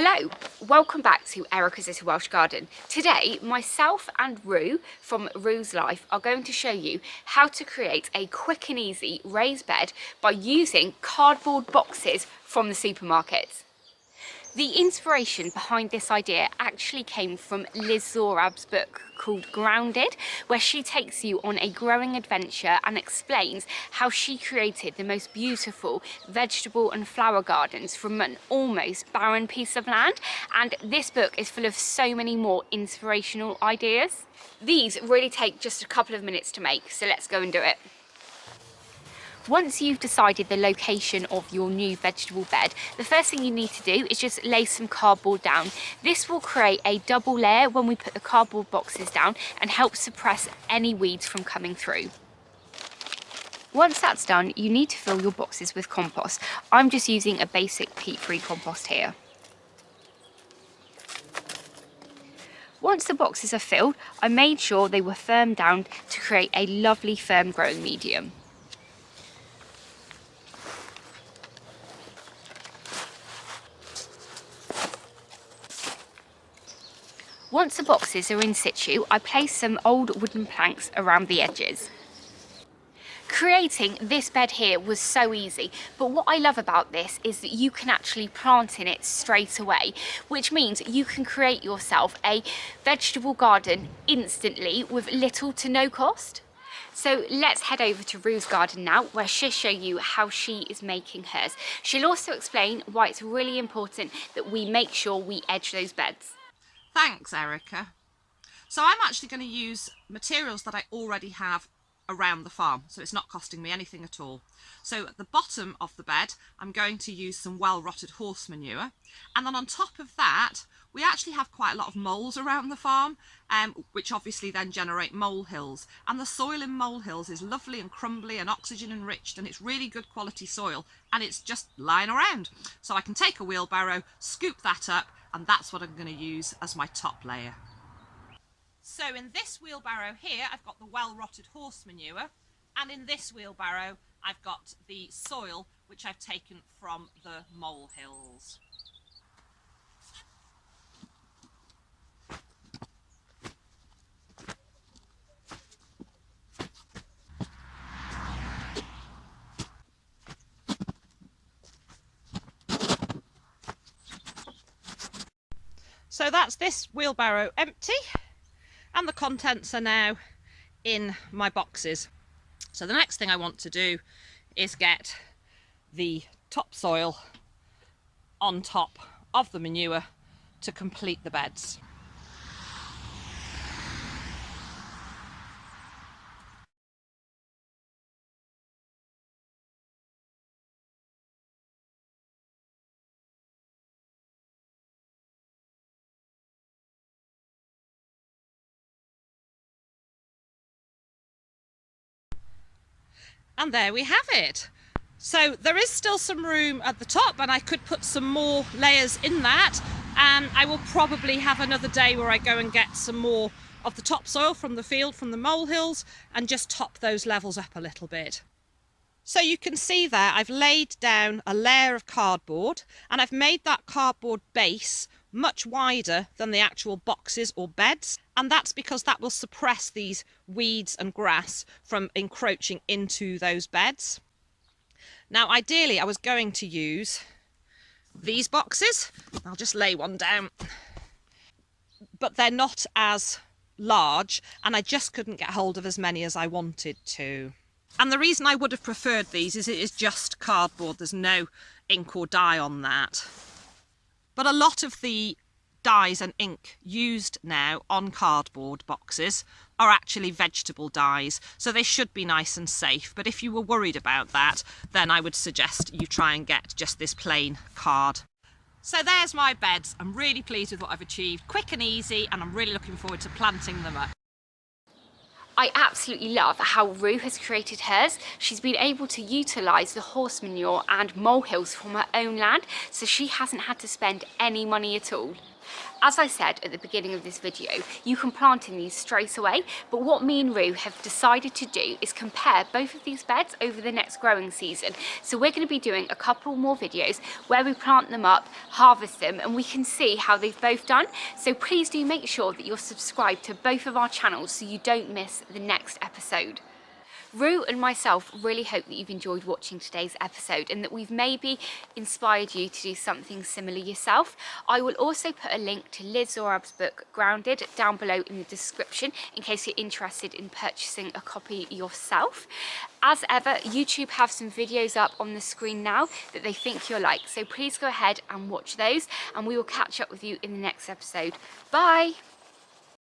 Hello, welcome back to Erica's Little Welsh Garden. Today, myself and Roo from Roo's Life are going to show you how to create a quick and easy raised bed by using cardboard boxes from the supermarket. The inspiration behind this idea actually came from Liz Zorab's book called Grounded, where she takes you on a growing adventure and explains how she created the most beautiful vegetable and flower gardens from an almost barren piece of land. And this book is full of so many more inspirational ideas. These really take just a couple of minutes to make, so let's go and do it. Once you've decided the location of your new vegetable bed, the first thing you need to do is just lay some cardboard down. This will create a double layer when we put the cardboard boxes down and help suppress any weeds from coming through. Once that's done, you need to fill your boxes with compost. I'm just using a basic peat-free compost here. Once the boxes are filled, I made sure they were firmed down to create a lovely firm growing medium. Once the boxes are in situ, I place some old wooden planks around the edges. Creating this bed here was so easy, but what I love about this is that you can actually plant in it straight away, which means you can create yourself a vegetable garden instantly with little to no cost. So let's head over to Roo's garden now, where she'll show you how she is making hers. She'll also explain why it's really important that we make sure we edge those beds. Thanks, Erica. So I'm actually going to use materials that I already have around the farm, so it's not costing me anything at all. So at the bottom of the bed, I'm going to use some well-rotted horse manure, and then on top of that, we actually have quite a lot of moles around the farm, which obviously then generate molehills. And the soil in molehills is lovely and crumbly and oxygen enriched, and it's really good quality soil, and it's just lying around. So I can take a wheelbarrow, scoop that up, and that's what I'm going to use as my top layer. So in this wheelbarrow here, I've got the well-rotted horse manure, and in this wheelbarrow, I've got the soil, which I've taken from the molehills. So that's this wheelbarrow empty, and the contents are now in my boxes. So the next thing I want to do is get the topsoil on top of the manure to complete the beds. And there we have it. So there is still some room at the top, and I could put some more layers in that, and I will probably have another day where I go and get some more of the topsoil from the field, from the molehills, and just top those levels up a little bit. So you can see there I've laid down a layer of cardboard, and I've made that cardboard base much wider than the actual boxes or beds, and that's because that will suppress these weeds and grass from encroaching into those beds. Now ideally I was going to use these boxes. I'll just lay one down, but they're not as large, and I just couldn't get hold of as many as I wanted to. And the reason I would have preferred these is it is just cardboard, there's no ink or dye on that. But a lot of the dyes and ink used now on cardboard boxes are actually vegetable dyes, so they should be nice and safe. But if you were worried about that, then I would suggest you try and get just this plain card. So there's my beds. I'm really pleased with what I've achieved. Quick and easy, and I'm really looking forward to planting them up. I absolutely love how Roo has created hers. She's been able to utilise the horse manure and molehills from her own land, so she hasn't had to spend any money at all. As I said at the beginning of this video, you can plant in these straight away, but what me and Roo have decided to do is compare both of these beds over the next growing season. So we're going to be doing a couple more videos where we plant them up, harvest them, and we can see how they've both done. So please do make sure that you're subscribed to both of our channels so you don't miss the next episode. Roo and myself really hope that you've enjoyed watching today's episode and that we've maybe inspired you to do something similar yourself. I will also put a link to Liz Zorab's book Grounded down below in the description in case you're interested in purchasing a copy yourself. As ever, YouTube have some videos up on the screen now that they think you'll like, so please go ahead and watch those, and we will catch up with you in the next episode. Bye!